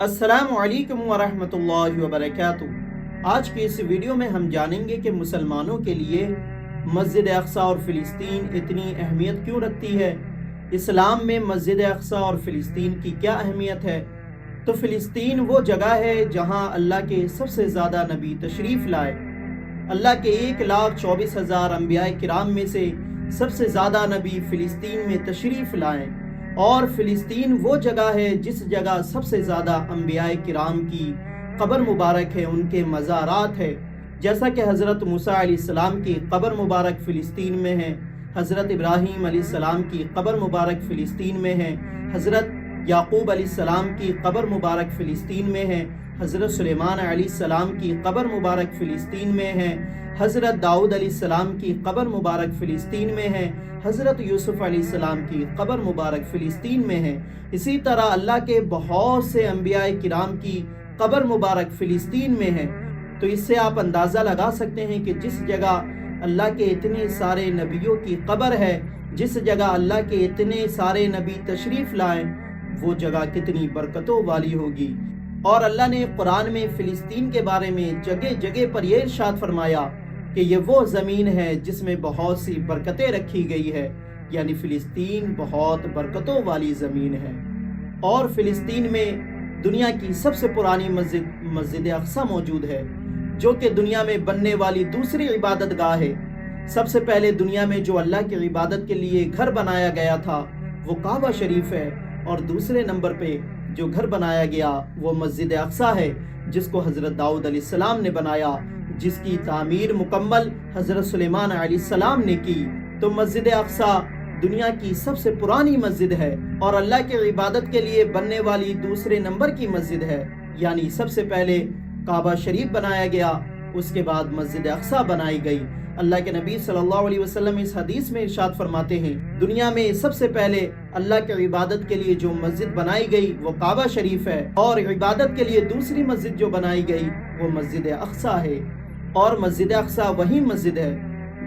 السلام علیکم ورحمۃ اللہ وبرکاتہ۔ آج کے اس ویڈیو میں ہم جانیں گے کہ مسلمانوں کے لیے مسجد اقصی اور فلسطین اتنی اہمیت کیوں رکھتی ہے، اسلام میں مسجد اقصی اور فلسطین کی کیا اہمیت ہے۔ تو فلسطین وہ جگہ ہے جہاں اللہ کے سب سے زیادہ نبی تشریف لائے۔ اللہ کے 1,24,000 انبیاء کرام میں سے سب سے زیادہ نبی فلسطین میں تشریف لائے، اور فلسطین وہ جگہ ہے جس جگہ سب سے زیادہ انبیاء کرام کی قبر مبارک ہے، ان کے مزارات ہے۔ جیسا کہ حضرت موسیٰ علیہ السلام کی قبر مبارک فلسطین میں ہے، حضرت ابراہیم علیہ السلام کی قبر مبارک فلسطین میں ہے، حضرت یعقوب علیہ السلام کی قبر مبارک فلسطین میں ہے، حضرت سلیمان علیہ السلام کی قبر مبارک فلسطین میں ہے، حضرت داؤد علیہ السلام کی قبر مبارک فلسطین میں ہے، حضرت یوسف علیہ السلام کی قبر مبارک فلسطین میں ہے۔ اسی طرح اللہ کے بہت سے انبیاء کرام کی قبر مبارک فلسطین میں ہے۔ تو اس سے آپ اندازہ لگا سکتے ہیں کہ جس جگہ اللہ کے اتنے سارے نبیوں کی قبر ہے، جس جگہ اللہ کے اتنے سارے نبی تشریف لائیں، وہ جگہ کتنی برکتوں والی ہوگی۔ اور اللہ نے قرآن میں فلسطین کے بارے میں جگہ جگہ پر یہ ارشاد فرمایا کہ یہ وہ زمین ہے جس میں بہت سی برکتیں رکھی گئی ہے، یعنی فلسطین بہت برکتوں والی زمین ہے۔ اور فلسطین میں دنیا کی سب سے پرانی مسجد اقصی موجود ہے، جو کہ دنیا میں بننے والی دوسری عبادت گاہ ہے۔ سب سے پہلے دنیا میں جو اللہ کی عبادت کے لیے گھر بنایا گیا تھا وہ کعبہ شریف ہے، اور دوسرے نمبر پہ جو گھر بنایا گیا وہ مسجد اقصی ہے، جس کو حضرت داؤد علیہ السلام نے بنایا، جس کی تعمیر مکمل حضرت سلیمان علیہ السلام نے کی۔ تو مسجد اقصی دنیا کی سب سے پرانی مسجد ہے، اور اللہ کی عبادت کے لیے بننے والی دوسرے نمبر کی مسجد ہے، یعنی سب سے پہلے کعبہ شریف بنایا گیا، اس کے بعد مسجد اقصی بنائی گئی۔ اللہ کے نبی صلی اللہ علیہ وسلم اس حدیث میں ارشاد فرماتے ہیں، دنیا میں سب سے پہلے اللہ کی عبادت کے لیے جو مسجد بنائی گئی وہ کعبہ شریف ہے، اور عبادت کے لیے دوسری مسجد جو بنائی گئی وہ مسجد اقصی ہے۔ اور مسجد اقصی وہی مسجد ہے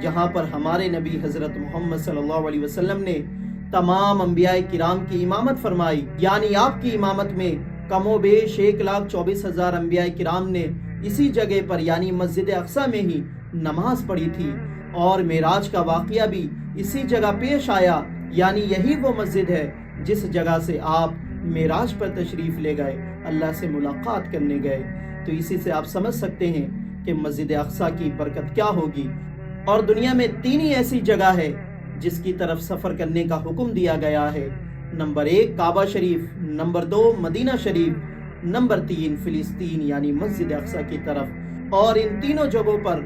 جہاں پر ہمارے نبی حضرت محمد صلی اللہ علیہ وسلم نے تمام انبیاء کرام کی امامت فرمائی، یعنی آپ کی امامت میں کم و بیش 1,24,000 انبیاء کرام نے اسی جگہ پر یعنی مسجد اقصی میں ہی نماز پڑھی تھی، اور معراج کا واقعہ بھی اسی جگہ پیش آیا، یعنی یہی وہ مسجد ہے جس جگہ سے آپ معراج پر تشریف لے گئے، اللہ سے ملاقات کرنے گئے۔ تو اسی سے آپ سمجھ سکتے ہیں کہ مسجد اقصی کی برکت کیا ہوگی۔ اور دنیا میں 3 ہی ایسی جگہ ہے جس کی طرف سفر کرنے کا حکم دیا گیا ہے، نمبر 1 کعبہ شریف، نمبر 2 مدینہ شریف، نمبر 3 فلسطین یعنی مسجد اقصی کی طرف۔ اور ان تینوں جگہوں پر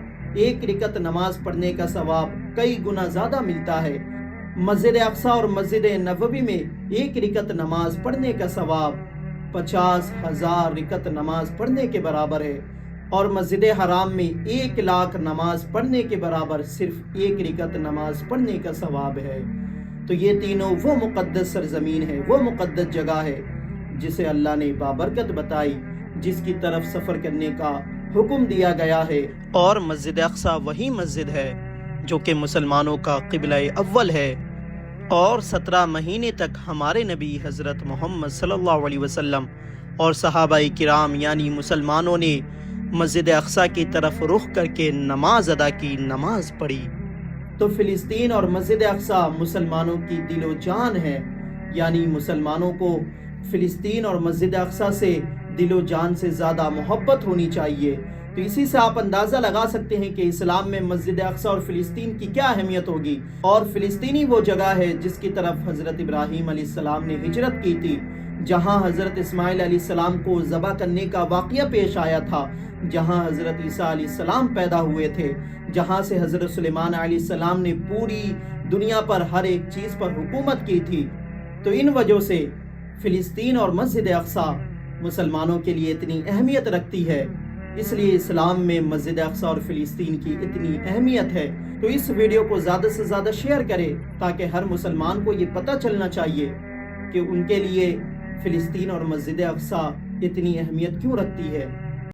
1 رکعت نماز پڑھنے کا ثواب کئی گنا زیادہ ملتا ہے۔ مسجد اقصی اور مسجد نبوی میں 1 رکعت نماز پڑھنے کا ثواب 50,000 رکعت نماز پڑھنے کے برابر ہے، اور مسجد حرام میں 1,00,000 نماز پڑھنے کے برابر صرف 1 رکعت نماز پڑھنے کا ثواب ہے۔ تو یہ تینوں وہ مقدس سرزمین ہے، وہ مقدس جگہ ہے جسے اللہ نے بابرکت بتائی، جس کی طرف سفر کرنے کا حکم دیا گیا ہے۔ اور مسجد اقصی وہی مسجد ہے جو کہ مسلمانوں کا قبلہ اول ہے، اور 17 مہینے تک ہمارے نبی حضرت محمد صلی اللہ علیہ وسلم اور صحابہ کرام یعنی مسلمانوں نے مسجد اقصی کی طرف رخ کر کے نماز ادا کی، نماز پڑھی۔ تو فلسطین اور مسجد اقصی مسلمانوں کی دل و جان ہے، یعنی مسلمانوں کو فلسطین اور مسجد اقصی سے دل و جان سے زیادہ محبت ہونی چاہیے۔ تو اسی سے آپ اندازہ لگا سکتے ہیں کہ اسلام میں مسجد اقصی اور فلسطین کی کیا اہمیت ہوگی۔ اور فلسطینی وہ جگہ ہے جس کی طرف حضرت ابراہیم علیہ السلام نے ہجرت کی تھی، جہاں حضرت اسماعیل علیہ السلام کو ذبح کرنے کا واقعہ پیش آیا تھا، جہاں حضرت عیسیٰ علیہ السلام پیدا ہوئے تھے، جہاں سے حضرت سلیمان علیہ السلام نے پوری دنیا پر ہر ایک چیز پر حکومت کی تھی۔ تو ان وجہ سے فلسطین اور مسجد اقصی مسلمانوں کے لیے اتنی اہمیت رکھتی ہے، اس لیے اسلام میں مسجد اقصی اور فلسطین کی اتنی اہمیت ہے۔ تو اس ویڈیو کو زیادہ سے زیادہ شیئر کریں تاکہ ہر مسلمان کو یہ پتہ چلنا چاہیے کہ ان کے لیے فلسطین اور مسجد اقصی اتنی اہمیت کیوں رکھتی ہے۔